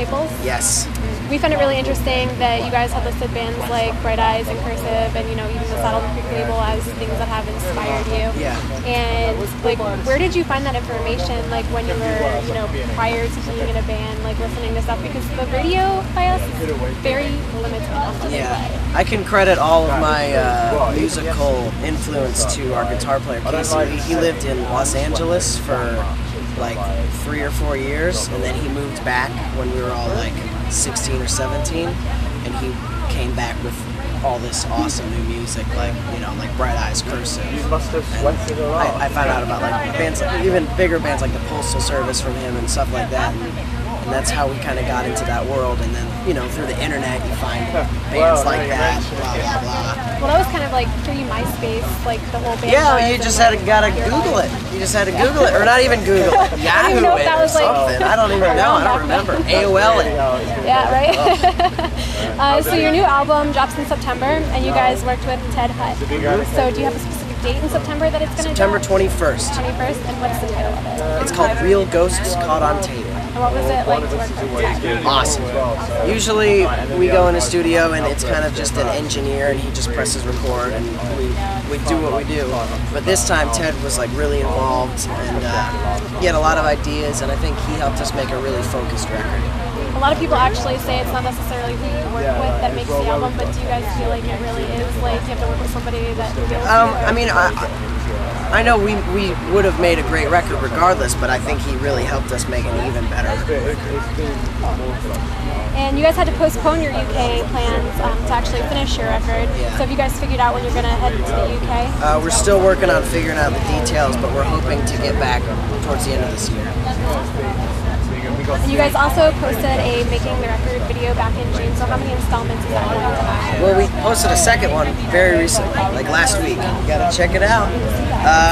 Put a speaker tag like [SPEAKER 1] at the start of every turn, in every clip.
[SPEAKER 1] Staples?
[SPEAKER 2] Yes.
[SPEAKER 1] We found it really interesting that you guys had listed bands like Bright Eyes and Cursive and, you know, even the Saddle Creek label as things that have inspired you.
[SPEAKER 2] Yeah.
[SPEAKER 1] And, like, where did you find that information, like, when you were, you know, prior to being in a band, like, listening to stuff? Because the radio by us is very limited on what they play.
[SPEAKER 2] I can credit all of my musical influence to our guitar player, Casey. He lived in Los Angeles for like 3 or 4 years, and then he moved back when we were all like 16 or 17, and he came back with all this awesome new music, like, you know, like Bright Eyes, Cursive. I found out about like bands, like, even bigger bands like the Postal Service from him and stuff like that. And that's how we kind of got into that world. And then, you know, through the internet, you find bands like that, blah, blah, blah.
[SPEAKER 1] Well, that was kind of like pre-MySpace, like the whole band.
[SPEAKER 2] Yeah, you just gotta Google it. You just had to Google it, or not even Google it. Yahoo it or something. I don't even know. I don't remember. AOL it.
[SPEAKER 1] Yeah, right? So your new album drops in September, and you guys worked with Ted Hutt. So do you have a specific date in September that it's going to
[SPEAKER 2] September 21st.
[SPEAKER 1] 21st, and what's the title of it?
[SPEAKER 2] It's called Real Ghosts Caught on Tape.
[SPEAKER 1] And what was it like to work with Ted?
[SPEAKER 2] Awesome. Usually we go in a studio and it's kind of just an engineer and he just presses record and we do what we do. But this time Ted was like really involved and he had a lot of ideas, and I think he helped us make a really focused record.
[SPEAKER 1] A lot of people actually say it's not necessarily who you work with that makes the album, but do you guys feel like it really is like you have to work with somebody that feels
[SPEAKER 2] I mean, I know we would have made a great record regardless, but I think he really helped us make it even better.
[SPEAKER 1] And you guys had to postpone your UK plans to actually finish your record.
[SPEAKER 2] Yeah.
[SPEAKER 1] So have you guys figured out when you're going to head to the UK?
[SPEAKER 2] We're still working on figuring out the details, but we're hoping to get back towards the end of this year.
[SPEAKER 1] And you guys also posted a Making the Record video back in June, so how many installments is that going to?
[SPEAKER 2] Well, we posted a second one very recently, like last week. You gotta check it out.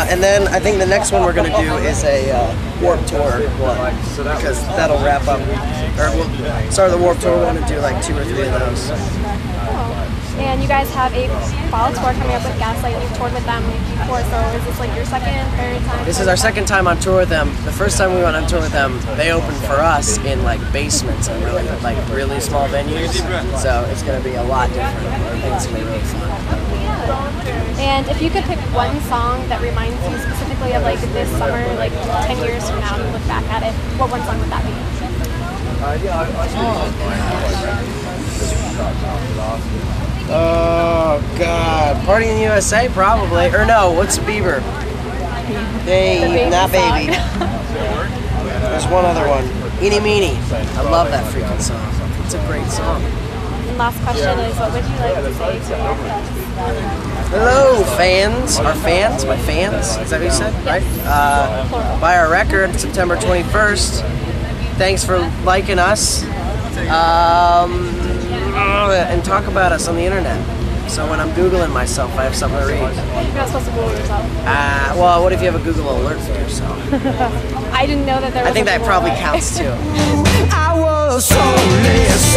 [SPEAKER 2] And then I think the next one we're gonna do is a Warped Tour one, because that'll wrap up, or we'll start the Warped Tour one and do like 2 or 3 of those.
[SPEAKER 1] And you guys have a fall tour coming up with Gaslight. You've toured with them before, so is this like your second, third time?
[SPEAKER 2] This is our second time on tour with them. The first time we went on tour with them, they opened for us in like basements and really small venues. So it's going to be a lot different. I think it's going to be really fun.
[SPEAKER 1] And if you could pick one song that reminds you specifically of like this summer, like 10 years from now, and you look back at it, what one song would that be?
[SPEAKER 2] Oh God, Party in the USA probably, or no, what's Bieber? Not Baby. There's one other one, Eeny Meeny. I love that freaking song. It's a great song.
[SPEAKER 1] And last question is, what would you like to say to your fans?
[SPEAKER 2] Hello, fans. Our fans, my fans. Is that what you said? Right? Buy our record September 21st. Thanks for liking us. And talk about us on the internet. So when I'm Googling myself, I have something to read.
[SPEAKER 1] You're not supposed to Google yourself.
[SPEAKER 2] Well, what if you have a Google alert for yourself?
[SPEAKER 1] I didn't know that there was
[SPEAKER 2] I think that probably counts too.
[SPEAKER 3] I was soulless,